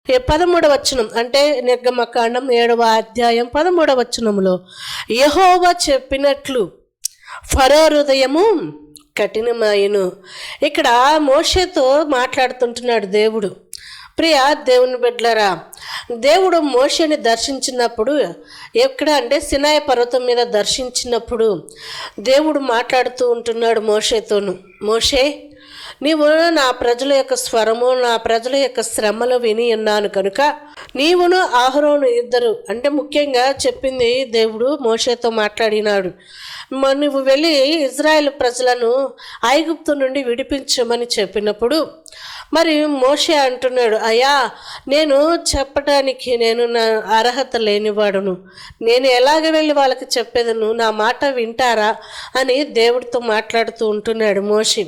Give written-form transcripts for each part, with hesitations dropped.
13వ వచనం అంటే నిర్గమకాండం 7వ అధ్యాయం 13వ వచనంలో యెహోవా చెప్పినట్లు ఫరో హృదయము కఠినమాయెను. ఇక్కడ మోషేతో మాట్లాడుతుంటున్నాడు దేవుడు. ప్రియ దేవుని బిడ్డలారా, దేవుడు మోషేని దర్శించినప్పుడు ఎక్కడ అంటే సినాయి పర్వతం మీద దర్శించినప్పుడు దేవుడు మాట్లాడుతూ ఉంటున్నాడు మోషేతోను. మోషే, నీవు నా ప్రజల యొక్క స్వరము, నా ప్రజల యొక్క శ్రమలు విని ఉన్నాను కనుక నీవును అహరోను ఇద్దరు, అంటే ముఖ్యంగా చెప్పింది దేవుడు మోషేతో మాట్లాడినాడు. నువ్వు వెళ్ళి ఇజ్రాయెల్ ప్రజలను ఐగుప్తు నుండి విడిపించమని చెప్పినప్పుడు మరి మోషే అంటున్నాడు, అయ్యా నేను చెప్పడానికి నేను నా అర్హత లేనివాడును, నేను ఎలాగ వెళ్ళి వాళ్ళకి చెప్పేదను, నా మాట వింటారా అని దేవుడితో మాట్లాడుతూ ఉంటున్నాడు మోషే.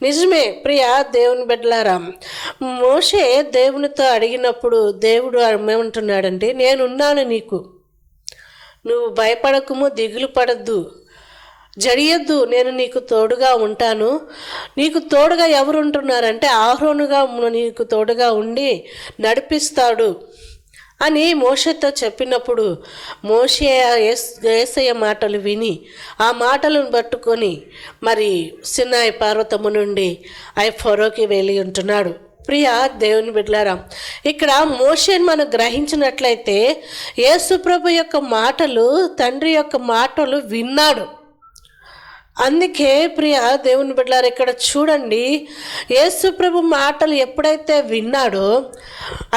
నిజమే ప్రియ దేవుని బిడ్డలారా, మోషే దేవునితో అడిగినప్పుడు దేవుడు ఏమంటున్నాడంటే, నేనున్నాను నీకు, నువ్వు భయపడకుము, దిగులు పడద్దు, జడియొద్దు, నేను నీకు తోడుగా ఉంటాను. నీకు తోడుగా ఎవరు ఉంటున్నారంటే అహరోనుగా నీకు తోడుగా ఉండి నడిపిస్తాడు అని మోషేతో చెప్పినప్పుడు మోషే యేసయ్య మాటలు విని ఆ మాటలను పట్టుకొని మరి సినాయి పర్వతము నుండి ఫరోకి వెళ్ళి ఉంటున్నాడు. ప్రియ దేవుని బిడ్డలారా, ఇక్కడ మోషేని మనం గ్రహించినట్లయితే యేసుప్రభు యొక్క మాటలు, తండ్రి యొక్క మాటలు విన్నాడు. అందుకే ప్రియ దేవుని బిడ్డలారా, ఇక్కడ చూడండి, యేసుప్రభు మాటలు ఎప్పుడైతే విన్నాడో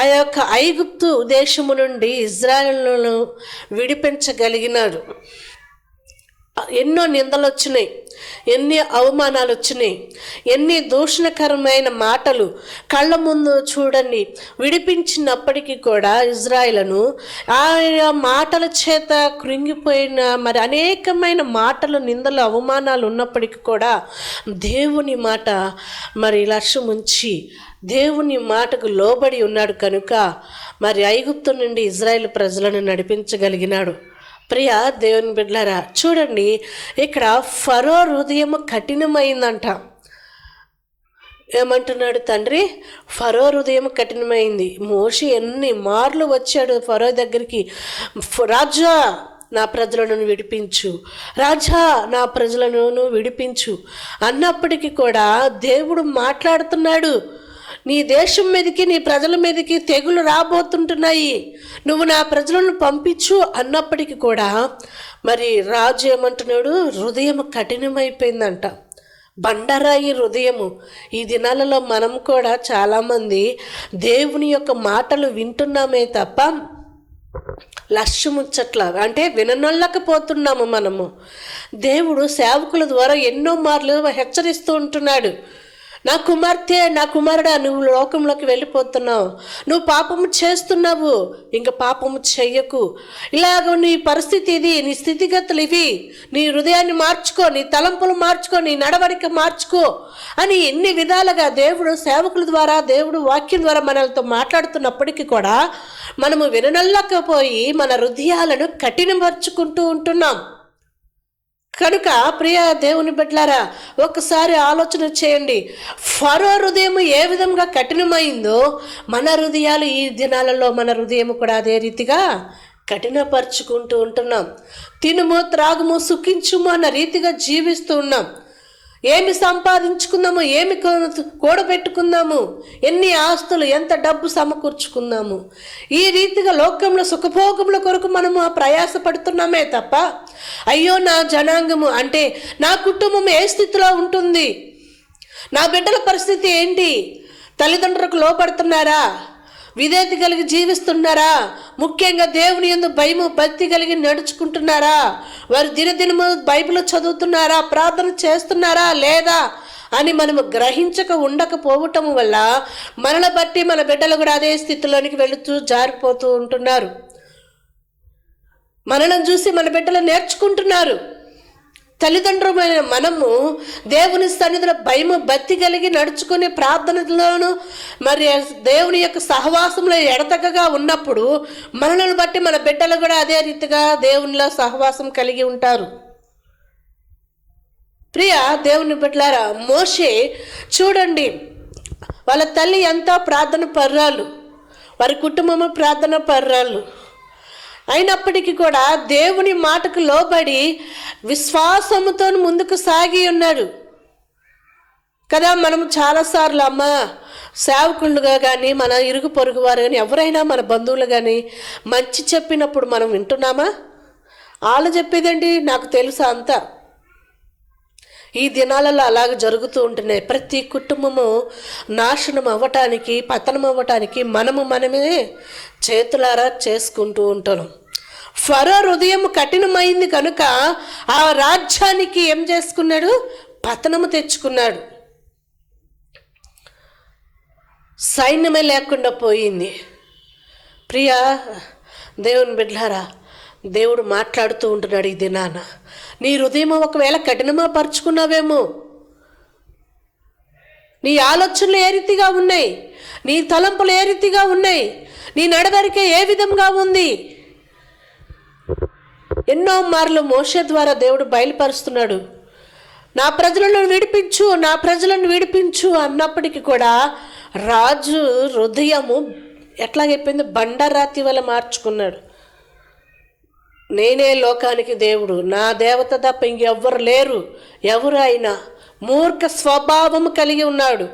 ఆ యొక్క ఐగుప్తు దేశము నుండి ఇజ్రాయేలును విడిపించగలిగినాడు. ఎన్నో నిందలు వచ్చినాయి, ఎన్ని అవమానాలు వచ్చినాయి, ఎన్ని దూషణకరమైన మాటలు కళ్ళ ముందు చూడండి విడిపించినప్పటికీ కూడా ఇజ్రాయేలును ఆ మాటల చేత కృంగిపోయిన మరి అనేకమైన మాటలు, నిందలు, అవమానాలు ఉన్నప్పటికీ కూడా దేవుని మాట మరి లక్ష్యముంచి దేవుని మాటకు లోబడి ఉన్నాడు కనుక మరి ఐగుప్తు నుండి ఇజ్రాయేల్ ప్రజలను నడిపించగలిగినాడు. ప్రియ దేవుని బిడ్డలారా, చూడండి ఇక్కడ ఫరో హృదయం కఠినమైందంట. ఏమంటున్నాడు తండ్రి, ఫరో హృదయం కఠినమైంది. మోషే ఎన్ని మార్లు వచ్చాడు ఫరో దగ్గరికి, రాజా నా ప్రజలను విడిపించు, రాజా నా ప్రజలను విడిపించు అన్నప్పటికీ కూడా దేవుడు మాట్లాడుతున్నాడు, నీ దేశం మీదకి, నీ ప్రజల మీదకి తెగులు రాబోతుంటున్నాయి, నువ్వు నా ప్రజలను పంపించు అన్నప్పటికీ కూడా మరి రాజు ఏమంటున్నాడు, హృదయం కఠినమైపోయిందంట, బండరాయి హృదయము. ఈ దినాలలో మనం కూడా చాలామంది దేవుని యొక్క మాటలు వింటున్నామే తప్ప లక్ష్యముచ్చట్లా, అంటే విననొల్లకపోతున్నాము మనము. దేవుడు సేవకుల ద్వారా ఎన్నో మార్లు హెచ్చరిస్తూ ఉంటున్నాడు, నా కుమార్తె, నా కుమారుడా, నువ్వు లోకంలోకి వెళ్ళిపోతున్నావు, నువ్వు పాపము చేస్తున్నావు, ఇంక పాపము చెయ్యకు, ఇలాగ నీ పరిస్థితి ఇది, నీ స్థితిగతులు ఇవి, నీ హృదయాన్ని మార్చుకో, నీ తలంపులు మార్చుకో, నీ నడవడిక మార్చుకో అని ఎన్ని విధాలుగా దేవుడు సేవకుల ద్వారా, దేవుడు వాక్యం ద్వారా మనలతో మాట్లాడుతున్నప్పటికీ కూడా మనము విననల్లకపోయి మన హృదయాలను కఠినపరుచుకుంటూ ఉంటున్నాం. కనుక ప్రియ దేవుని బిడ్డలారా, ఒకసారి ఆలోచన చేయండి, ఫరో హృదయం ఏ విధంగా కఠినమైందో మన హృదయాలు ఈ దినాలలో మన హృదయం కూడా అదే రీతిగా కఠినపరుచుకుంటూ ఉంటున్నాం. తినుము, త్రాగుము, సుఖించుము అన్న రీతిగా జీవిస్తూ ఉన్నాం. ఏమి సంపాదించుకుందాము, ఏమి కూడబెట్టుకుందాము, ఎన్ని ఆస్తులు, ఎంత డబ్బు సమకూర్చుకుందాము, ఈ రీతిగా లోకంలో సుఖభోగముల కొరకు మనము ప్రయాసపడుతున్నామే తప్ప అయ్యో నా జనాంగము అంటే నా కుటుంబం ఏ స్థితిలో ఉంటుంది, నా బిడ్డల పరిస్థితి ఏంటి, తల్లిదండ్రులకు లోపడుతున్నారా, విధేయత కలిగి జీవిస్తున్నారా, ముఖ్యంగా దేవుని యందు భయము భక్తి కలిగి నడుచుకుంటున్నారా, వారు దినదినము బైబిల్ చదువుతున్నారా, ప్రార్థన చేస్తున్నారా లేదా అని మనము గ్రహించక ఉండకపోవటం వల్ల మనల్ని బట్టి మన బిడ్డలు కూడా అదే స్థితిలోనికి వెళుతూ జారిపోతూ ఉంటున్నారు. మనల్ని చూసి మన బిడ్డలు నేర్చుకుంటున్నారు. తల్లిదండ్రులైన మనము దేవుని సన్నిధిలో భయము భక్తి కలిగి నడుచుకుని ప్రార్థనలోను మరి దేవుని యొక్క సహవాసంలో ఎడతెగగా ఉన్నప్పుడు మనల్ని బట్టి మన బిడ్డలు కూడా అదే రీతిగా దేవునిలో సహవాసం కలిగి ఉంటారు. ప్రియ దేవుని బిడ్డలారా, మోషే చూడండి, వాళ్ళ తల్లి ఎంతో ప్రార్థన పర్రాలు, వారి కుటుంబము ప్రార్థన పర్రాళ్ళు అయినప్పటికీ కూడా దేవుని మాటకు లోబడి విశ్వాసముతో ముందుకు సాగి ఉన్నాడు కదా. మనం చాలాసార్లు అమ్మ సేవకులుగా కానీ మన ఇరుగు పొరుగు వారు కానీ ఎవరైనా మన బంధువులు కానీ మంచి చెప్పినప్పుడు మనం వింటున్నామా? వాళ్ళు చెప్పేదండి నాకు తెలుసా అంతా. ఈ దినాలలో అలాగ జరుగుతూ ఉంటున్నాయి. ప్రతి కుటుంబము నాశనం అవ్వటానికి, పతనం అవ్వటానికి మనమే చేతులారా చేసుకుంటూ ఉంటాను. ఫరో హృదయం కఠినమైంది కనుక ఆ రాజ్యానికి ఏం చేసుకున్నాడు? పతనము తెచ్చుకున్నాడు. సైన్యమే లేకుండా పోయింది. ప్రియా దేవుని బిడ్డలారా, దేవుడు మాట్లాడుతూ ఉంటున్నాడు ఈ దినాన. నీ హృదయం ఒకవేళ కఠినమా పరుచుకున్నావేమో, నీ ఆలోచనలు ఏ రీతిగా ఉన్నాయి, నీ తలంపులు ఏ రీతిగా ఉన్నాయి, నీ నడవడిక ఏ విధంగా ఉంది. ఎన్నో మార్లు మోషే ద్వారా దేవుడు బయలుపరుస్తున్నాడు, నా ప్రజలను విడిపించు, నా ప్రజలను విడిపించు అన్నప్పటికీ కూడా రాజు హృదయము ఎట్లాగైపోయింది? బండరాతి వల్ల మార్చుకున్నాడు. నేనే లోకానికి దేవుడు, నా దేవత తప్ప ఇంకెవ్వరు లేరు, ఎవరు అయినా మూర్ఖ స్వభావము కలిగి ఉన్నాడు.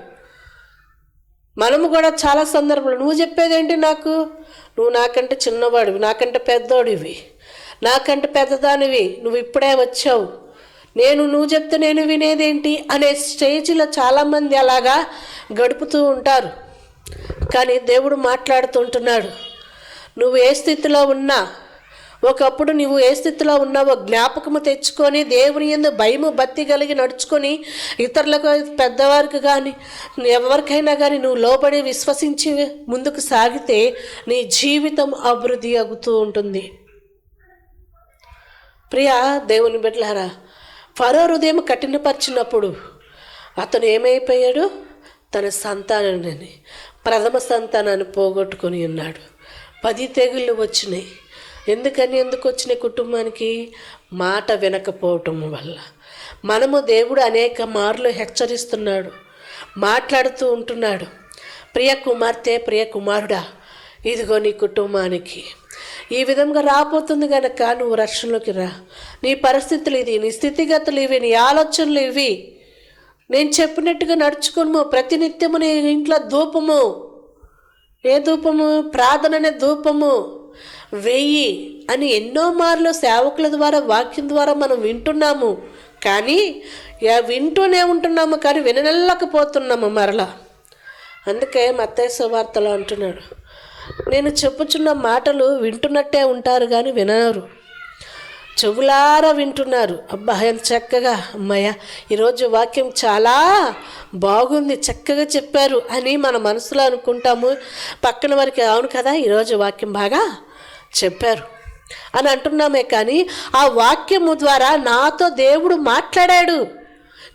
మనము కూడా చాలా సందర్భాలు నువ్వు చెప్పేదేంటి నాకు, నువ్వు నాకంటే చిన్నవాడివి, నాకంటే పెద్దోడివి, నాకంటే పెద్దదానివి, నువ్వు ఇప్పుడే వచ్చావు, నువ్వు చెప్తే నేను వినేదేంటి అనే స్టేజ్లో చాలామంది అలాగా గడుపుతూ ఉంటారు. కానీ దేవుడు మాట్లాడుతుంటున్నాడు, నువ్వు ఏ స్థితిలో ఉన్నా, ఒకప్పుడు నువ్వు ఏ స్థితిలో ఉన్నావో జ్ఞాపకము తెచ్చుకొని దేవుని యందు భయము భక్తి కలిగి నడుచుకొని ఇతరులకు, పెద్దవారికి కానీ ఎవరికైనా కానీ నువ్వు లోబడి విశ్వసించి ముందుకు సాగితే నీ జీవితం అభివృద్ధి అవుతూ ఉంటుంది. ప్రియా దేవుని బిడ్డలారా, ఫరో హృదయం కఠినపరిచినప్పుడు అతను ఏమైపోయాడు? తన సంతానాన్ని, ప్రథమ సంతానాన్ని పోగొట్టుకొని ఉన్నాడు. 10 తెగుళ్ళు వచ్చినాయి. ఎందుకు వచ్చినాయి? కుటుంబానికి మాట వినకపోవటం వల్ల. దేవుడు అనేక మార్లు హెచ్చరిస్తున్నాడు, మాట్లాడుతూ ఉంటున్నాడు. ప్రియ కుమార్తె, ప్రియ కుమారుడా, ఇదిగో నీ కుటుంబానికి ఈ విధంగా రాబోతుంది కనుక నువ్వు రక్షణలోకి రా. నీ పరిస్థితులు ఇది, నీ స్థితిగతులు ఇవి, నీ ఆలోచనలు ఇవి. నేను చెప్పినట్టుగా నడుచుకోము. ప్రతినిత్యము నీ ఇంట్లో ధూపము, ఏ ధూపము? ప్రార్థన అనే ధూపము వెయ్యి అని ఎన్నో మార్లు సేవకుల ద్వారా, వాక్యం ద్వారా మనం వింటున్నాము. కానీ వింటూనే ఉంటున్నాము, కానీ వినలేకపోతున్నాము మరలా. అందుకే మత్తయి సువార్తలో అంటున్నాడు, నేను చెప్పుచున్న మాటలు వింటున్నట్టే ఉంటారు కానీ వినరు, చెవులారా వింటున్నారు. అబ్బా ఎంత చక్కగా, అమ్మయ్య ఈరోజు వాక్యం చాలా బాగుంది, చక్కగా చెప్పారు అని మన మనసులో అనుకుంటాము. పక్కన వారికి అవును కదా ఈరోజు వాక్యం బాగా చెప్పారు అని అంటున్నామే, కానీ ఆ వాక్యము ద్వారా నాతో దేవుడు మాట్లాడాడు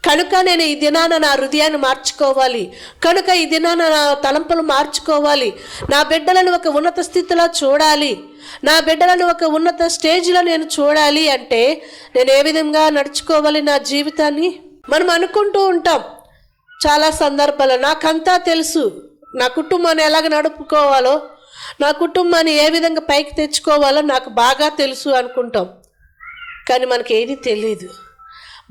కనుక నేను ఈ దినాన నా హృదయాన్ని మార్చుకోవాలి, కనుక ఈ దినాన నా తలంపులు మార్చుకోవాలి, నా బిడ్డలను ఒక ఉన్నత స్థితిలో చూడాలి, నా బిడ్డలను ఒక ఉన్నత స్టేజ్లో నేను చూడాలి అంటే నేను ఏ విధంగా నడుచుకోవాలి నా జీవితాన్ని? మనం అనుకుంటూ ఉంటాం చాలా సందర్భాల్లో, నాకంతా తెలుసు, నా కుటుంబాన్ని ఎలాగ నడుపుకోవాలో, నా కుటుంబాన్ని ఏ విధంగా పైకి తెచ్చుకోవాలో నాకు బాగా తెలుసు అనుకుంటాం. కానీ మనకి ఏది తెలీదు.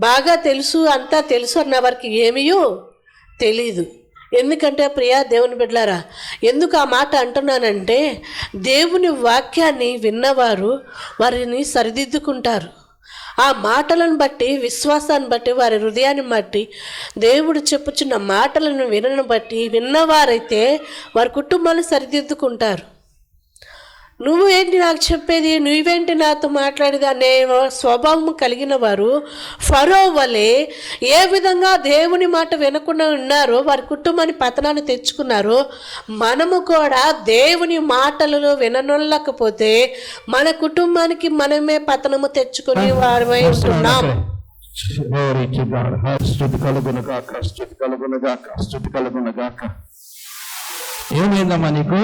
బాగా తెలుసు, అంతా తెలుసు అన్న వారికి ఏమీయో తెలీదు. ఎందుకంటే ప్రియా దేవుని బిడ్డలారా, ఎందుకు ఆ మాట అంటున్నానంటే దేవుని వాక్యాన్ని విన్నవారు వారిని సరిదిద్దుకుంటారు. ఆ మాటలను బట్టి, విశ్వాసాన్ని బట్టి, వారి హృదయాన్ని బట్టి, దేవుడు చెప్పుచున్న మాటలను వినను బట్టి విన్నవారైతే వారి కుటుంబాన్ని సరిదిద్దుకుంటారు. నువ్వు ఏంటి నాకు చెప్పేది, నువ్వేంటి నాతో మాట్లాడేది అనే స్వభావం కలిగిన వారు ఫరో వలె ఏ విధంగా దేవుని మాట వినకుండా ఉన్నారో, వారి కుటుంబాన్ని పతనాన్ని తెచ్చుకున్నారో, మనము కూడా దేవుని మాటలను విననొల్లకపోతే మన కుటుంబానికి మనమే పతనము తెచ్చుకుని వారమై ఉంటున్నాం. ఏమైందమ్మా నీకు?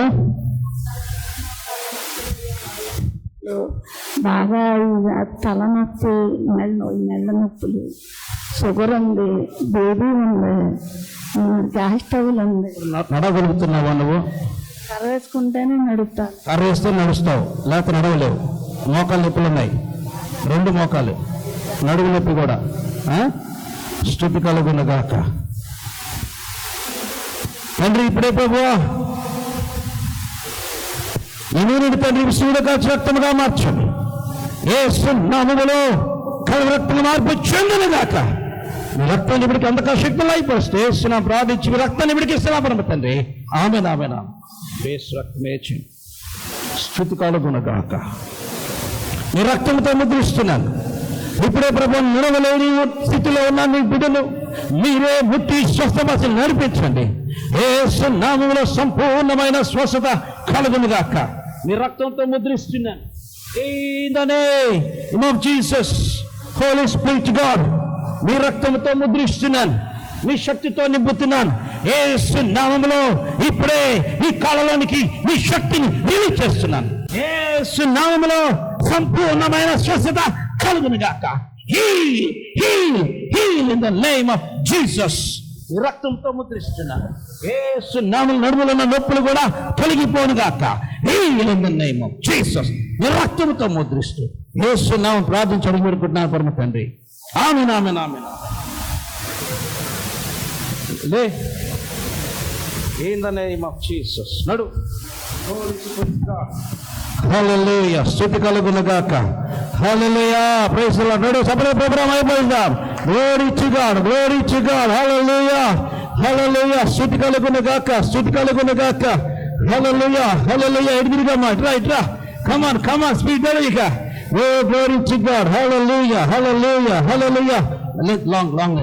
బాగా తలనొప్పి, మెళ్ళ నొప్పులు, షుగర్ ఉంది, బేబీ ఉంది, గ్యాస్ ట్రబుల్ ఉంది. నడగలుగుతున్నావా నువ్వు? కర్ర వేసుకుంటేనే నడుపుతాను. కర్ర వేస్తే నడుస్తావు, లేకపోతే నడవలేవు. మోకాలు నొప్పులు ఉన్నాయి, 2 మోకాలు, నడుము నొప్పి కూడా. స్తుతి కలుగునుగాక. తండ్రి ఇప్పుడే ప్రభువా ఇనుడి తండ్రి విష్ణువుడు కాచి రక్తముగా మార్చండి. యేసు నామములో కలుగు రక్తము మార్పు చెందునుగాక. మీ రక్తాన్ని ఇప్పటికి అంతగా శక్తులు అయిపోస్తే యేసు నామములో ప్రార్థించి మీ రక్తాన్ని ఇప్పటికి ఇస్తున్నాం తండ్రి. ఆమేన్ ఆమేన్. యేసు రక్తమే చేయండి. స్తుతి కలుగునుగాక. మీ రక్తంతో ముద్రిస్తున్నాను. ఇప్పుడే ప్రభువు నిలవలేని స్థితిలో ఉన్న మీ బిడ్డను మీరే ముట్టి స్వస్థపరిచి నడిపించండి. యేసు నామములో సంపూర్ణమైన స్వస్థత కలుగునుగాక. మీ రక్తంతో ముద్రిస్తున్నాను. In the name of Jesus, holy spirit God, మీ రక్తంతో ముద్రిస్తున్నాను, మీ శక్తితో నింపుతున్నాను. యేసు నామములో ఇప్పుడే ఈ కాలంలోనికి మీ శక్తిని రిలీజ్ చేస్తున్నాను. యేసు నామములో సంపూర్ణమైన స్వస్థత కలుగునుగాక. Heal heal heal in the name of Jesus. ఈ రక్తంతో ముద్రిస్తున్నాను. యేసు నామములో నడుములో ఉన్న నొప్పులు కూడా తొలగిపోనుగాక. Heal in the name of Jesus. ఈ రక్తంతో ముద్రిస్తూ యేసు నామములో ప్రార్థించి అడిగి పెట్టుకుంటున్నాను పరమ తండ్రి. ఆమేన్ ఆమేన్ ఆమేన్. లే in the name of Jesus. నడు. Holy spirit God. హల్లెలూయా. స్తుతి కలుగునుగాక. హల్లెలూయా. Praise the lord. నడు. సపరేట్ ప్రోగ్రామ్ అయిపోయిందాం. Glory to God, glory to God. Hallelujah hallelujah. స్తుతి కలుగునుగాక, స్తుతి కలుగునుగాక. Hallelujah hallelujah. ఎదురుగా ఇట్రా ఇట్రా. Come on come on. Speed ఇక. O glory to God. Hallelujah hallelujah hallelujah. Long long.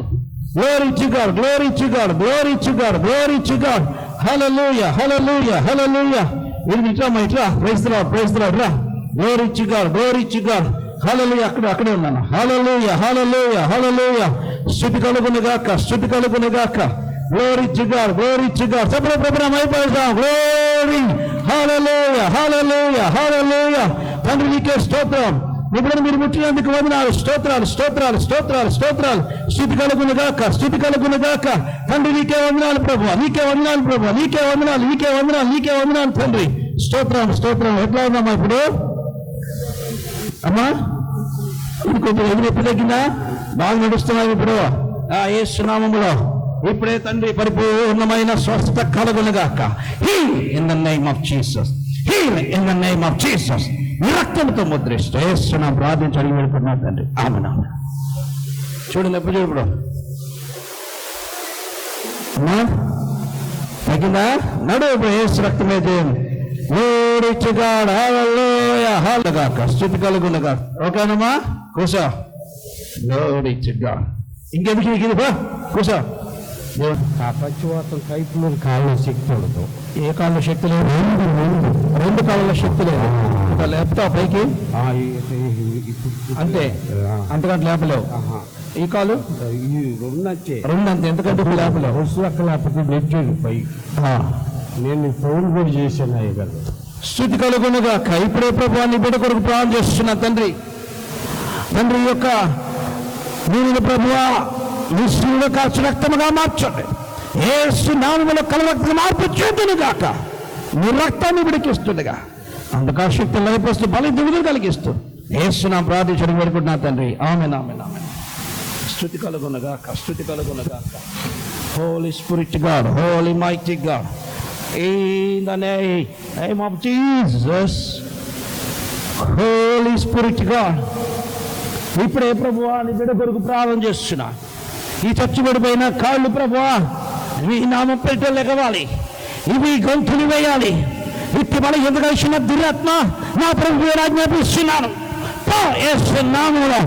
Glory to God, glory to God, glory to God, glory to God. Hallelujah, hallelujah, hallelujah. Itra, praise the Lord, praise the Lord. Glory to God, glory to God. Hallelujah, akkade unnanu. Hallelujah, hallelujah, hallelujah. Stuti kalugunugaka, stuti kalugunugaka. Glory to God, glory to God. Sabra program ayipayam. Glory, hallelujah, hallelujah, hallelujah. Tandri nike stotram. ఇప్పుడు మీరు ముట్టినందుకు వందనాలు, స్తోత్రాలు స్తోత్రాలు స్తోత్రాలు స్తోత్రాలు. స్తుతి కలుగునుగాక, స్తుతి కలుగునుగాక. తండ్రి నీకే వందనాలు ప్రభువా, నీకే వందనాలు ప్రభువా, నీకే వందనాలు, నీకే వందనాలు, నీకే వందనాలు తండ్రి. స్తోత్రాలు స్తోత్రాలు. ఎట్లా ఉన్నామా ఇప్పుడు అమ్మా? ఇది కొంచెం ఎదురు తగ్గిందా? బాగా నడుస్తున్నాం ఇప్పుడు యేసు నామములో. ఇప్పుడే తండ్రి పరిపూర్ణమైన స్వస్థత కలుగునుగాక. Heal in the name of Jesus, heal in the name of Jesus. ఈ రక్తంతో ముద్రిస్తూ యేసునామములో ప్రార్థించి అడిగి పెట్టుకున్నాను తండ్రి. ఆమేన్ ఆమేన్. చూడండి ఎప్పుడు చూడు అమ్మా, తగ్గిందా? నడు. ఇప్పుడు యేసు రక్తమే దేవుని. Glory to God. Hallelujah hallelujah. స్తుతి కలుగునుగాక. ఓకేనమ్మా? కూసో. Glory to God. ఇంకెందుకు నీకు ఇది? కూసో. పచ్చివాతం కైపులో కాళ్ళ శక్తి ఉండదు. ఏ కాళ్ళ శక్తి లేదు? 2 కాళ్ళ శక్తి లేదు. లేపుతావు పైకి అంతే, అంతకంటే లేపలేవు. ఈ కాలు ఈ 2 అంతే. 2 అంతే, ఎందుకంటే లేపలేవు. వస్తు అక్కడ లేకపోతే నెచ్చేది పైకి. నేను ఫోన్ కూడా చేశాను అయ్యగారు. స్తుతి కలుగునుగాక. ఇప్పుడే ప్రభువాన్ని బిడ్డ కొరకు ప్రార్థన చేస్తున్నా తండ్రి. తండ్రి యొక్క నీవు ప్రభువా విష్ణువులో కాచి రక్తముగా మార్చండి. యేసు నామములో కలవక్త మార్పు చేతునుగాక. నీ రక్తాన్ని విడికిస్తుండగా అందుకా శక్తి లయపరుస్తూ బలి దిగులు కలిగిస్తూ యేసు నామములో ప్రార్థించడం వేడుకుంటున్నా తండ్రి. ఆమేన్ ఆమేన్ ఆమేన్. స్తుతి కలుగునుగాక, స్తుతి కలుగునుగాక. Holy spirit God, holy mighty God, in the name of Jesus, holy spirit God. ఇప్పుడే ప్రభువా నీ బిడ్డ కొరకు ప్రార్థన చేస్తున్నా. ఈ చచ్చుబడిపోయిన కాళ్ళు ప్రభువా ఈ నామం పేరిట లెగవాలి, ఇవి గొంతులు వేయాలి. ఇట్టి బల ఎంత కలిసిన దురాత్మ నా ప్రభు ఆజ్ఞాపిస్తున్నాను. నామంలో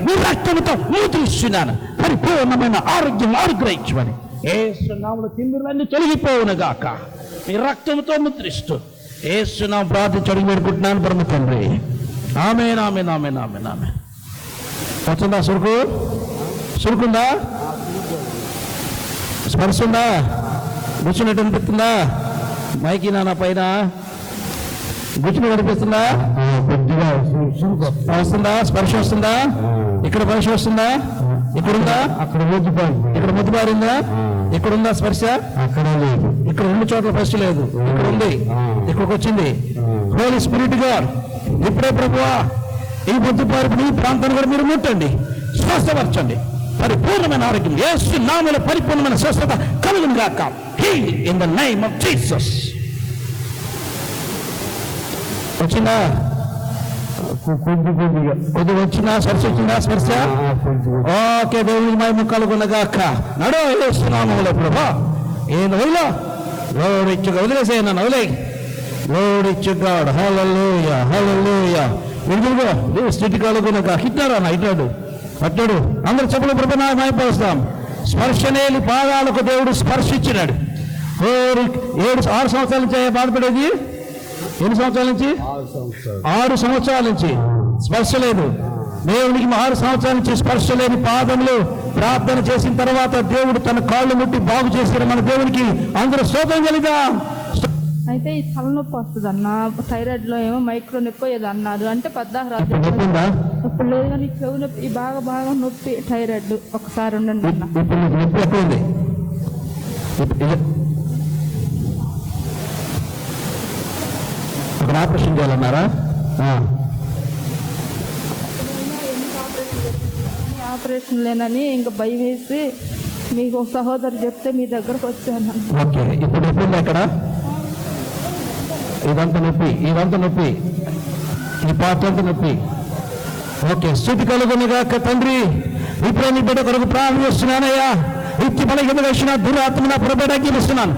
నీ రక్తంతో ముద్రిస్తున్నాను. పరిపూర్ణమైన ఆరోగ్యం అనుగ్రహించమని యేసు నామములో తిమ్మిరులన్నీ తొలగిపోవునుగాక. నీ రక్తంతో ముద్రిస్తూ యేసు నామములో ప్రార్థించి అడిగి పెట్టుకుంటున్నాను పరమ తండ్రి. ఆమేన్ ఆమేన్ ఆమేన్ ఆమేన్ ఆమేన్. వచ్చిందా సురుకు? సురుకుందా? స్పర్శ ఉందా? గుచ్చినట్టు అనిపిస్తుందా? మైకి నా పైన గుచ్చినట్టు అనిపిస్తుందా? కొద్దిగా వస్తుందా? స్పర్శ వస్తుందా? ఇక్కడ స్పర్శ వస్తుందా? ఇక్కడుందా? అక్కడ ముద్దు ఇక్కడ ముద్దు బారిందా? ఇక్కడ ఉందా స్పర్శ? అక్కడ లేదు. ఇక్కడ 2 చోట్ల స్పర్శ లేదు, ఇక్కడ ఉంది, ఇక్కడికి వచ్చింది. హోలీ స్పిరిట్ గాడ్ ఇప్పుడే ప్రభువా ఈ బుద్ధిపారు ఈ ప్రాంతాన్ని కూడా మీరు ముట్టండి, స్వస్థపరచండి. పరిపూర్ణమైన ఆరోగ్యం యేసు నామములో పరిపూర్ణమైన స్వస్థత కలుగును గాక. Heal in the name of Jesus. వచ్చిందా? కొద్దిగా వచ్చిందా? స్పర్శ వచ్చిందా? స్పర్శ ఓకే. దేవునికి మహిమ కలుగును గాక. నడు యేసు నామములో ప్రభా ఏం వదిలో లోడ్ ఇచ్చుగా వదిలేసే నన్ను వదిలే. లోడ్ ఇచ్చుగాడు. హల్లెలూయా హల్లెలూయా. ఎందుకు దేవుడు స్థితి కలుగును గాక. హిట్టారా నా ఇట్టాడు అట్టాడు. అందరు చెప్పులు ప్రభు నా మహిమపరుస్తాం. స్పర్శనేలి పాదాలకు దేవుడు స్పర్శించినాడు. 6 సంవత్సరాల నుంచి బాధపడేది. ఎన్ని సంవత్సరాల నుంచి? 6 సంవత్సరాల నుంచి స్పర్శ లేదు. దేవునికి 6 సంవత్సరాల నుంచి స్పర్శ లేని పాదములు ప్రార్థన చేసిన తర్వాత దేవుడు తన కాళ్ళు ముట్టి బాగు చేశారు. మన దేవునికి అందరూ స్తోత్రం కలిగాం. అయితే ఈ తలనొప్పి వస్తుంది అన్న, థైరాయిడ్ లో ఏమో మైక్రో నొప్పి ఏదో అన్నారు. అంటే ఇప్పుడు లేదు కానీ చెవు నొప్పి బాగా నొప్పి థైరాయిడ్. ఒకసారి ఉండండి అన్న. అక్కడ ఆపరేషన్ చేయాలన్నారా? ఆపరేషన్ లేనని ఇంకా భయం వేసి మీకు ఒక సహోదరు చెప్తే మీ దగ్గరకు వచ్చాను. ఓకే. ఇప్పుడు నొప్పి ఎక్కడ? ఇదంతా నొప్పి ఈ పార్ట్ అంతా నొప్పి. ఓకే. స్థితి కలుగునుగాక తండ్రి. ఇప్పుడు నీ బిడ్డ కొరకు ప్రార్థన చేస్తున్నానయ్యా. ఇచ్చి బలహీనత వచ్చిన దురాత్మన ప్రబడగిస్తున్నాను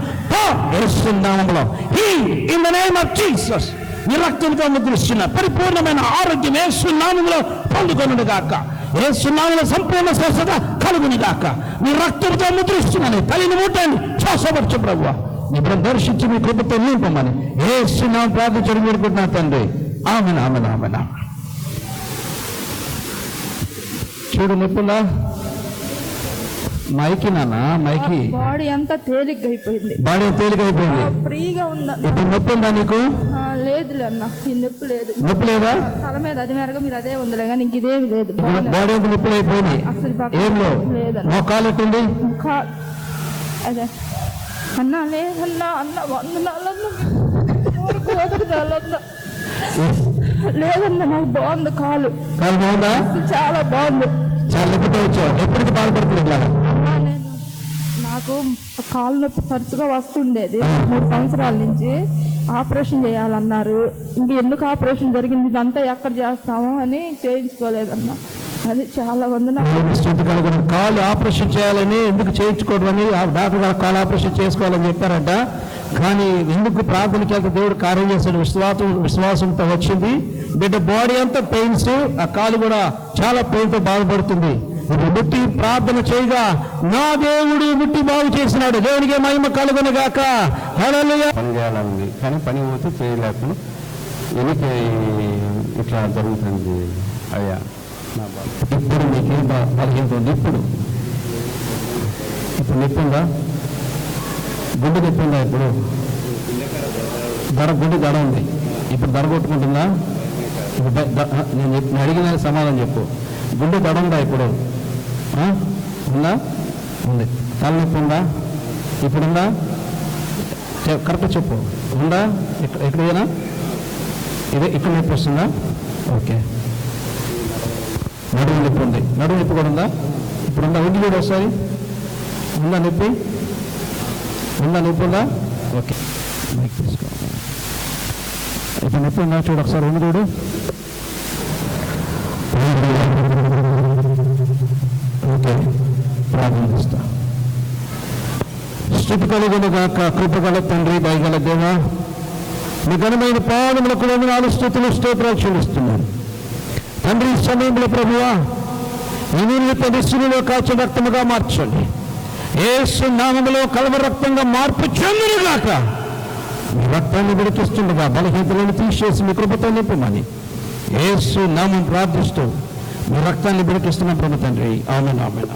in the name of Jesus. నీ రక్తంతో ముద్రిస్తున్న పరిపూర్ణమైన ఆరోగ్యం యేసు నామములో పొందుకొనును గాక. యేసు నామములో సంపూర్ణ స్వస్థత కలుగును గాక. నీ రక్తంతో ముద్రిస్తున్నాను. తల్లిని ముట్టండి, శ్వాసపరచు ప్రభువా. నీ బిడ్డను దర్శించి మీ కృపతో నింపమని యేసు నామములో ప్రార్థించడం వేడుకుంటున్నాను తండ్రి. ఆమేన్ ఆమేన్ ఆమేన్. చూడు నొప్పులా మైకి నాన్న మైకి బాడీ అంతా తేలిగ్గా అయిపోయింది. బాడీ తేలికైపోయింది. ఫ్రీగా ఉందా? ఇప్పుడు నొప్పి ఉందా నీకు? లేదులే అన్న, ఈ నొప్పి లేదు. నొప్పి లేదా? తల మీద అది మేరగా మీరు అదే ఉందిలే కానీ ఇంక ఇదేమి లేదు. బాడీ అంతా నొప్పి అయిపోయింది. ఏం లేదు. మోకాలు ఎట్టుంది? అదే అన్నా లేదన్నా అన్న 100 లేదన్నా నాకు బాగుంది. కాలు బాగుందా? చాలా బాగుంది. చాలా నొప్పితో వచ్చావు. ఎప్పటికి బాధపడుతుంది? నాకు కాలు నొప్పి తరచుగా వస్తుండేది. 3 సంవత్సరాల నుంచి ఆపరేషన్ చేయాలన్నారు. ఇంక ఎందుకు ఆపరేషన్ జరిగింది, ఇదంతా ఎక్కడ చేస్తాము అని చేయించుకోలేదన్నా. అది చాలా కాలు ఆపరేషన్ చేయాలని ఎందుకు చేయించుకోవడం అని డాక్టర్ గారు కాలు ఆపరేషన్ చేసుకోవాలని చెప్పారంట. కానీ ఎందుకు ప్రార్థనకి వెళ్తే దేవుడు కార్యం చేశాడు. విశ్వాసంతో వచ్చింది. బిడ్డ బాడీ అంతా పెయిన్స్, ఆ కాలు కూడా చాలా పెయిన్తో బాధపడుతుంది. ఇప్పుడు ముట్టి ప్రార్థన చేయగా నా దేవుడు ముట్టి బాగు చేసినాడు. దేవునికి మహిమ కలుగును గాక. హల్లెలూయా. పని చేయాలని కానీ పని పోతే చేయలేకుండా వెనక ఇట్లా జరుగుతుంది అయ్యా. ఇప్పుడు మీకేం బలహీనత ఉంది? ఇప్పుడు నొప్పి ఉందా? గుడ్డు నొప్పి ఉందా? ఇప్పుడు గుడ్డు దడ ఉంది. ఇప్పుడు దడ కొట్టుకుంటుందా? నేను అడిగిన సమాధానం చెప్పు. గుండె దడ ఉందా? ఇప్పుడు ఉందా? ఉంది. తలనొప్పి ఉందా? ఇప్పుడుందా? కరెక్ట్ చెప్పు. ఉందా? ఎక్కడైనా ఇక్కడ నొప్పి వస్తుందా? ఓకే. నడుము నొప్పి ఉంది. నడుము నొప్పి కూడా ఉందా? ఇప్పుడు ఉందా? ఒంటి కూడా వస్తుంది. ఉందా నొప్పి? నొప్పి ఉందా? ఓకే. ఇప్పుడు నొప్పి ఉందా? చూడు ఒకసారి ఉంది చూడు. ఓకే. ప్రారంభిస్తా. స్తుతి కలుగును గాక. కృపగల తండ్రి, దయగల దేవా, మీ ఘనమైన పాదములకు వందనాలు, స్తుతులు, స్తోత్రాలు చెల్లిస్తున్నాను తండ్రి. ఈ సమయంలో ప్రభువా ఈ నీళ్ళు పరిస్థితుల్లో కాచిన రక్తముగా మార్చండి. యేసు నామములో కలవరి రక్తంగా మార్పు చెందునుగాక. మీ రక్తాన్ని విడికిస్తుండగా బలహీనతలను తీసేసి మీ కృపతో నింపమని యేసు నామం ప్రార్థిస్తూ మీ రక్తాన్ని విడికిస్తున్నాం ప్రభు తండ్రి. ఆమేన్ ఆమేన్.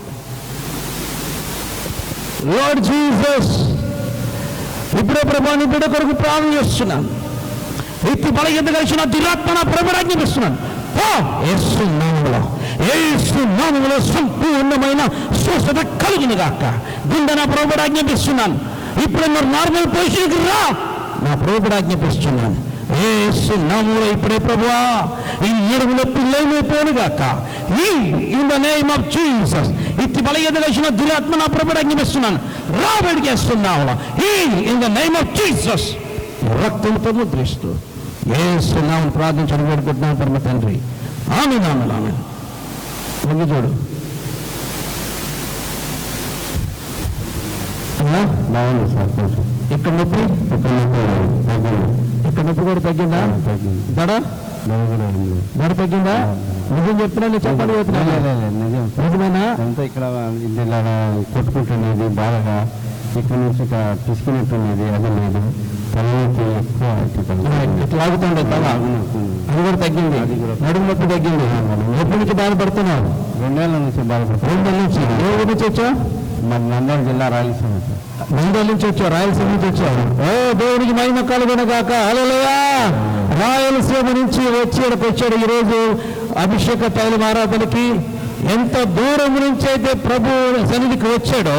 లార్డ్ జీసస్, ఇప్పుడే ప్రభు నీ బిడ్డ కొరకు ప్రార్థన చేస్తున్నాను. ఎత్తి బలహీనత కలిసిన దురాత్మన ప్రభుని ఆజ్ఞాపిస్తున్నాను. యేసు నామములో యేసు నామములో సంపూర్ణమైన స్వస్థత కలుగును గాక. గుండె నా ప్రభువుడు ఆజ్ఞాపిస్తున్నాను, ఇప్పుడు మీరు నార్మల్ పొజిషన్కి రా, నా ప్రభువుడు ఆజ్ఞాపిస్తున్నాను. యేసు నామములో ఇప్పుడే ప్రభువా ఈ ఎరువులో పిల్లైపోను గాక. In the name of Jesus. ఇట్టి బలహీనత దురాత్మ నా ప్రభువుడు ఆజ్ఞాపిస్తున్నాను, రా బయటికి వేస్తున్నావు. In the name of Jesus రక్తంతో ముద్రిస్తూ యేసు నామములో ప్రార్థించడం వేడుకుంటున్నాను పరమ తండ్రి. ఆమేన్ ఆమేన్ ఆమేన్. ముందు చూడు బాగుంది సార్. కొంచెం ఇక్కడ నొప్పి, ఇక్కడ నొప్పి కూడా తగ్గిందా? దడ దడ తగ్గిందా? నిజం చెప్తున్నా, నేను చెప్పండి నిజం నిజమేనా? అంతా ఇక్కడ ఇలా కొట్టుకుంటున్నది బాగా, ఇక్కడ నుంచి ఇక పిసికినట్టున్నది, అది లేదు. తలనొప్పి ఎక్కువ ఇట్లా లాగుతుండే తల, అది కూడా తగ్గింది. నడుము నొప్పి తగ్గింది. ఎప్పటి నుంచి బాధపడుతున్నావు? 2 నెలల నుంచి బాధపడుతుంది. 2 నెలల నుంచి. ఏ ఊరి నుంచి వచ్చావు? మరి నంద్యాల జిల్లా రాయలసీమ సార్. నంద్యాల నుంచి వచ్చావు, రాయలసీమ నుంచి వచ్చావు. ఓ దేవునికి మహిమ కలుగునుగాక. హల్లెలూయా. రాయలసీమ నుంచి వచ్చాడు ఈరోజు అభిషేక తైలం ఆరాధనకి. ఎంత దూరం నుంచి అయితే ప్రభు సన్నిధికి వచ్చాడో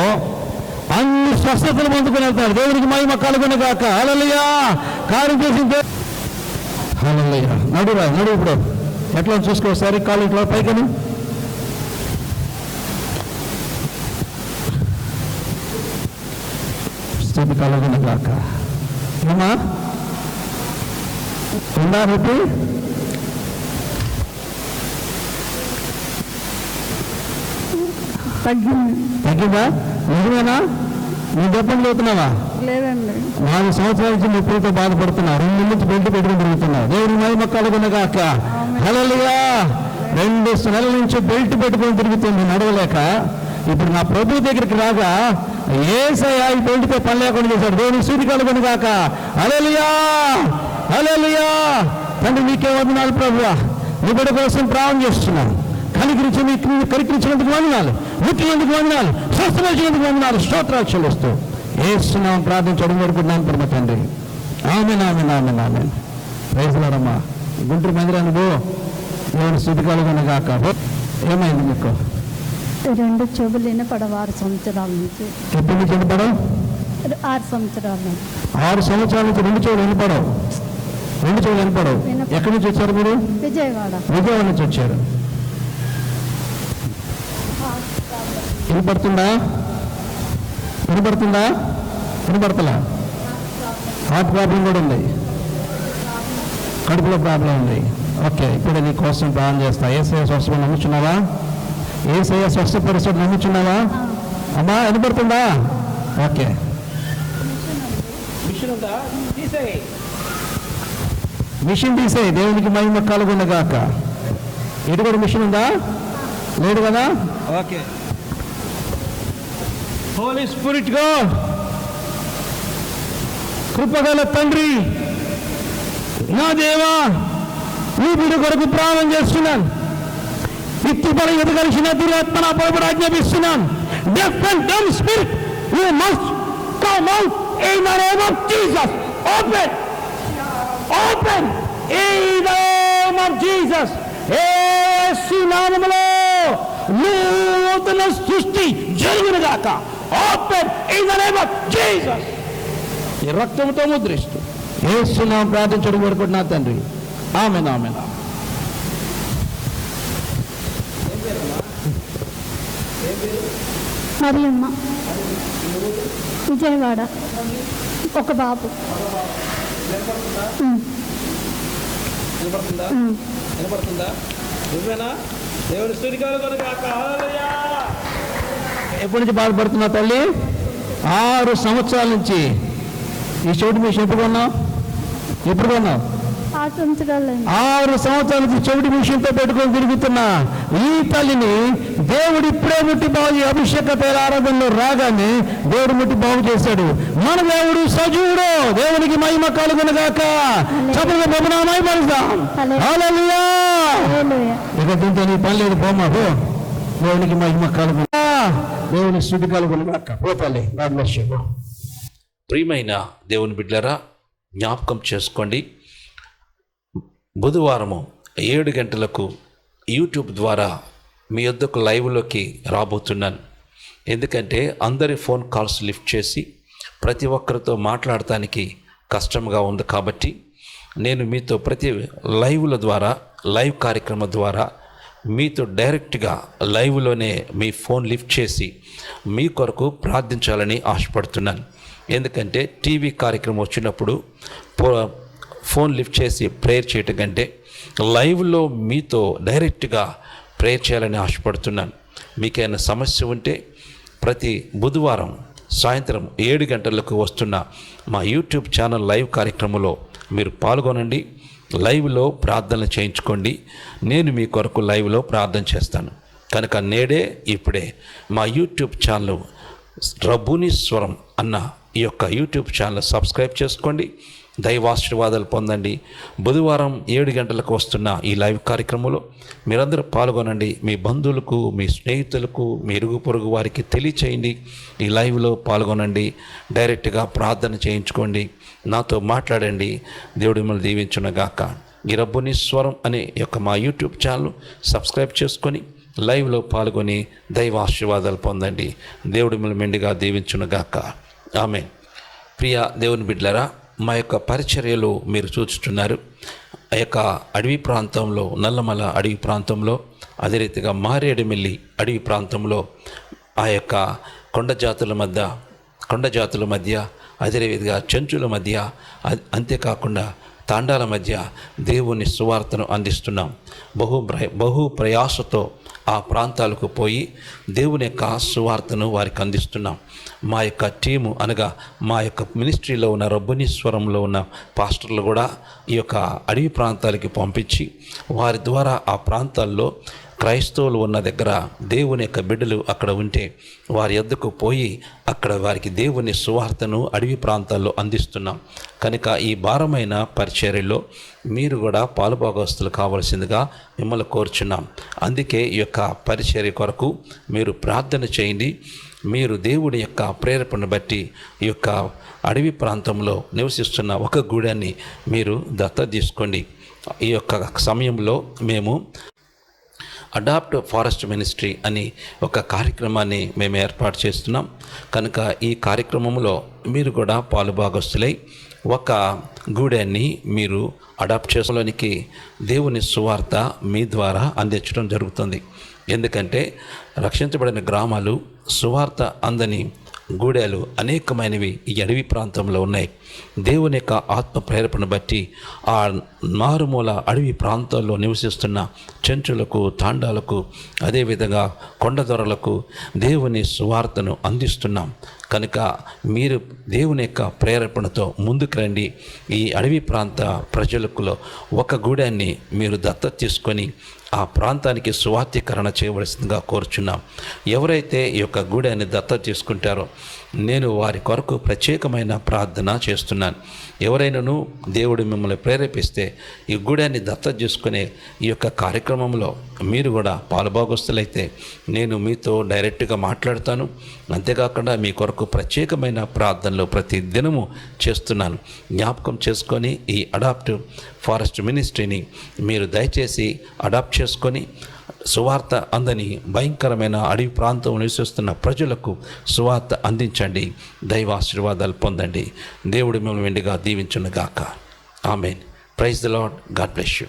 అన్ని స్వస్థతలు పొందుకుని వెళ్తాడు. దేవునికి మహిమ కలుగునుగాక. హల్లెలూయా. కార్యం చేసింది. హల్లెలూయా. నడు ఇప్పుడు ఎట్లా చూసుకోసారి కాలు ఇట్లా పైకని. స్థితి కలుగునుగాక. ఏమా ఉందా నొప్పి? తగ్గిందా? నిజమేనా? నువ్వు దెబ్బలు పోతున్నావా? లేదండి. 4 సంవత్సరాల నుంచి నొప్పితో బాధపడుతున్నావు. 2 నెలల నుంచి బెల్ట్ పెట్టుకుని తిరుగుతున్నావు. దేవుని మహిమ కలుగునుగాక. హల్లెలూయా. 2 నెలల నుంచి బెల్ట్ పెట్టుకుని తిరుగుతుంది నడవలేక. ఇప్పుడు నా ప్రభు దగ్గరికి రాగా యేసయ్య ఈ బెల్ట్తో పని లేకుండా చేశాడు. దేవుని స్తుతి కలుగునుగాక. హల్లెలూయా. హల్లెలూయా. తండ్రి నీకే వందనాలు ప్రభువా. నీ బిడ్డ కోసం ప్రార్థన చేస్తున్నాను. కనికరించినందుకు వందనాలు, ముట్టినందుకు వందనాలు, స్వస్థపరిచినందుకు వందనాలు, స్తోత్రాలు చెల్లిస్తూ యేసు నామములో ప్రార్థించడం వేడుకుంటున్నాను పరమ తండ్రి. ఆమేన్ ఆమేన్ ఆమేన్ ఆమేన్. ప్రైజ్ లార్డ్ అమ్మా. గుంటూరు మందిరానికి పో. దేవుని స్తుతి కలుగునుగాక. ఏమైంది మీకు? 2 చెవులు వినపడవు 6 సంవత్సరాల నుంచి. ఎప్పటి నుంచి వినపడవు? 6 సంవత్సరాల నుంచి. 6 సంవత్సరాల నుంచి 2 చెవులు వినపడవు. 2 చెవులు వినపడవు. ఎక్కడి నుంచి వచ్చారు మీరు? విజయవాడ. విజయవాడ నుంచి వచ్చారు. వినపడుతుందా? వినపడతలా? హార్ట్ ప్రాబ్లం కూడా ఉంది, కడుపులో ప్రాబ్లం ఉంది. ఓకే, ఇప్పుడు నీ కోసం ప్రార్థన చేస్తా. యేసయ్య స్వస్థపడి నమ్ముచున్నావా? యేసయ్య స్వస్థపరిస్తాడు నమ్ముచున్నావా? అమ్మా వినపడుతుందా? ఓకే. మిషన్ తీసేయి. దేవునికి మహిమ కలుగునుగాక. ఇది కూడా మిషన్ ఉందా? లేదు కదా? ఓకే. హోలీ స్పిరిట్ గాడ్, కృపగల తండ్రి, నా దేవా, నీ బిడ్డ కొరకు ప్రార్థన చేస్తున్నాను. ఇత్తుపడి ఎదగలిసిన దురాత్మ నా ప్రభువుడు ఆజ్ఞాపిస్తున్నాను. Deaf and dumb spirit, you must come out in the name of Jesus. Open open in the name of Jesus. Yesu నామములో నూతన సృష్టి జరుగునుగాక. Open in the name of Jesus. ఈ రక్తంతో ముద్రిస్తూ యేసు నామములో ప్రార్థించడం కోరుకుంటున్నా తండ్రి. ఆమేన్ ఆమేన్. మరియమ్మ, విజయవాడ. ఒక బాబు. ఎప్పటి నుంచి బాధపడుతున్నా తల్లి? 6 సంవత్సరాల నుంచి. ఈ చెవిటి మిషన్ ఎప్పుడు కొన్నావు? 6 సంవత్సరాలు. 6 సంవత్సరాల నుంచి చెవిటి మిషన్తో పెట్టుకొని తిరుగుతున్నా ఈ తల్లిని దేవుడు ఇప్పుడే ముట్టి బాగు, అభిషేక తైల ఆరాధనలో రాగానే దేవుడు ముట్టి బాగు చేశాడు. మన దేవుడు సజీవుడు. దేవునికి మహిమ కలుగునుగాక. చదువు బొమ్మనామై పలుదాం. హల్లెలూయా. ఇక దీంతో నీ పని లేదు, బొమ్మ పో. దేవునికి మహిమ కలుగు, దేవుని స్తుతి కలుగునుగాక. పో తల్లి. God bless you. ప్రియమైన దేవుని బిడ్డలారా, జ్ఞాపకం చేసుకోండి, బుధవారము 7 గంటలకు యూట్యూబ్ ద్వారా మీ వద్దకు లైవ్లోకి రాబోతున్నాను. ఎందుకంటే అందరి ఫోన్ కాల్స్ లిఫ్ట్ చేసి ప్రతి ఒక్కరితో మాట్లాడటానికి కష్టంగా ఉంది. కాబట్టి నేను మీతో ప్రతి లైవ్ల ద్వారా, లైవ్ కార్యక్రమం ద్వారా మీతో డైరెక్ట్గా లైవ్లోనే మీ ఫోన్ లిఫ్ట్ చేసి మీ కొరకు ప్రార్థించాలని ఆశపడుతున్నాను. ఎందుకంటే టీవీ కార్యక్రమం వచ్చినప్పుడు ఫోన్ లిఫ్ట్ చేసి ప్రేయర్ చేయటం కంటే లైవ్లో మీతో డైరెక్ట్గా ప్రేయర్ చేయాలని ఆశపడుతున్నాను. మీకైనా సమస్య ఉంటే ప్రతి బుధవారం సాయంత్రం 7 గంటలకు వస్తున్న మా యూట్యూబ్ ఛానల్ లైవ్ కార్యక్రమంలో మీరు పాల్గొనండి. లైవ్లో ప్రార్థనలు చేయించుకోండి. నేను మీ కొరకు లైవ్లో ప్రార్థన చేస్తాను. కనుక నేడే ఇప్పుడే మా యూట్యూబ్ ఛానల్ రబ్బుని స్వరం అన్న ఈ యొక్క యూట్యూబ్ ఛానల్ సబ్స్క్రైబ్ చేసుకోండి. దైవాశీర్వాదాలు పొందండి. బుధవారం 7 గంటలకు వస్తున్న ఈ లైవ్ కార్యక్రమంలో మీరందరూ పాల్గొనండి. మీ బంధువులకు, మీ స్నేహితులకు, మీ ఇరుగు పొరుగు వారికి తెలియచేయండి. ఈ లైవ్లో పాల్గొనండి. డైరెక్ట్గా ప్రార్థన చేయించుకోండి. నాతో మాట్లాడండి. దేవుడు మిమ్మల్ని దీవించునుగాక. ఈ రబ్బుని స్వరం అనే యొక్క మా యూట్యూబ్ ఛానల్ సబ్స్క్రైబ్ చేసుకొని లైవ్లో పాల్గొని దైవాశీర్వాదాలు పొందండి. దేవుడు మిమ్మల్ని మెండుగా దీవించునుగాక. ఆమేన్. ప్రియ దేవుని బిడ్డలారా, మా యొక్క పరిచర్యలు మీరు చూస్తున్నారు. ఆ యొక్క అడవి ప్రాంతంలో, నల్లమల అడవి ప్రాంతంలో, అదే రీతిగా మారేడుమిల్లి అడవి ప్రాంతంలో, ఆ యొక్క కొండ జాతుల మధ్య అదే రీతిగా చెంచుల మధ్య, అంతేకాకుండా తాండాల మధ్య దేవుని సువార్తను అందిస్తున్నాం. బహు ప్రయాసతో ఆ ప్రాంతాలకు పోయి దేవుని యొక్క సువార్తను వారికి అందిస్తున్నాం. మా యొక్క టీము అనగా మా యొక్క మినిస్ట్రీలో ఉన్న రబ్బునీశ్వరంలో ఉన్న పాస్టర్లు కూడా ఈ యొక్క అడవి ప్రాంతాలకి పంపించి వారి ద్వారా ఆ ప్రాంతాల్లో క్రైస్తవులు ఉన్న దగ్గర దేవుని యొక్క బిడ్డలు అక్కడ ఉంటే వారి యొద్దకు పోయి అక్కడ వారికి దేవుని సువార్తను అడవి ప్రాంతాల్లో అందిస్తున్నాం. కనుక ఈ భారమైన పరిచర్యలో మీరు కూడా పాలుభాగస్తులు కావాల్సిందిగా మిమ్మల్ని కోరుచున్నాం. అందుకే ఈ యొక్క పరిచర్య కొరకు మీరు ప్రార్థన చేయండి. మీరు దేవుడి యొక్క ప్రేరేపణ బట్టి ఈ యొక్క అడవి ప్రాంతంలో నివసిస్తున్న ఒక గూడాన్ని మీరు దత్తత తీసుకోండి. ఈ యొక్క సమయంలో మేము అడాప్ట్ ఫారెస్ట్ మినిస్ట్రీ అని ఒక కార్యక్రమాన్ని మేము ఏర్పాటు చేస్తున్నాం. కనుక ఈ కార్యక్రమంలో మీరు కూడా పాలుభాగస్తులై ఒక గూడాన్ని మీరు అడాప్ట్ చేసుకోవడానికి దేవుని సువార్త మీ ద్వారా అందించడం జరుగుతుంది. ఎందుకంటే రక్షించబడిన గ్రామాలు, సువార్త అందని గూడాలు అనేకమైనవి ఈ అడవి ప్రాంతంలో ఉన్నాయి. దేవుని యొక్క ఆత్మ ప్రేరేపణ బట్టి ఆ మారుమూల అడవి ప్రాంతాల్లో నివసిస్తున్న చెంచులకు, తాండాలకు, అదేవిధంగా కొండదొరలకు దేవుని సువార్తను అందిస్తున్నాం. కనుక మీరు దేవుని యొక్క ప్రేరేపణతో ముందుకు రండి. ఈ అడవి ప్రాంత ప్రజలకు ఒక గూడాన్ని మీరు దత్తత తీసుకొని ఆ ప్రాంతానికి సువార్తీకరణ చేయవలసిందిగా కోరుచున్నాం. ఎవరైతే ఈ యొక్క గూడాన్ని దత్తత తీసుకుంటారో నేను వారి కొరకు ప్రత్యేకమైన ప్రార్థన చేస్తున్నాను. ఎవరైనాను దేవుడు మిమ్మల్ని ప్రేరేపిస్తే ఈ గూడాన్ని దత్తత చేసుకునే ఈ యొక్క కార్యక్రమంలో మీరు కూడా పాలుభాగస్తులైతే నేను మీతో డైరెక్ట్గా మాట్లాడతాను. అంతేకాకుండా మీ కొరకు ప్రత్యేకమైన ప్రార్థనలు ప్రతి దినము చేస్తున్నాను. జ్ఞాపకం చేసుకొని ఈ అడాప్ట్ ఫారెస్ట్ మినిస్ట్రీని మీరు దయచేసి అడాప్ట్ చేసుకొని సువార్త అందని భయంకరమైన అడవి ప్రాంతం నివసిస్తున్న ప్రజలకు సువార్త అందించండి. దైవాశీర్వాదాలు పొందండి. దేవుడు మిమ్మల్ని వెండిగా దీవించునుగాక. Amen. Praise the lord. God bless you.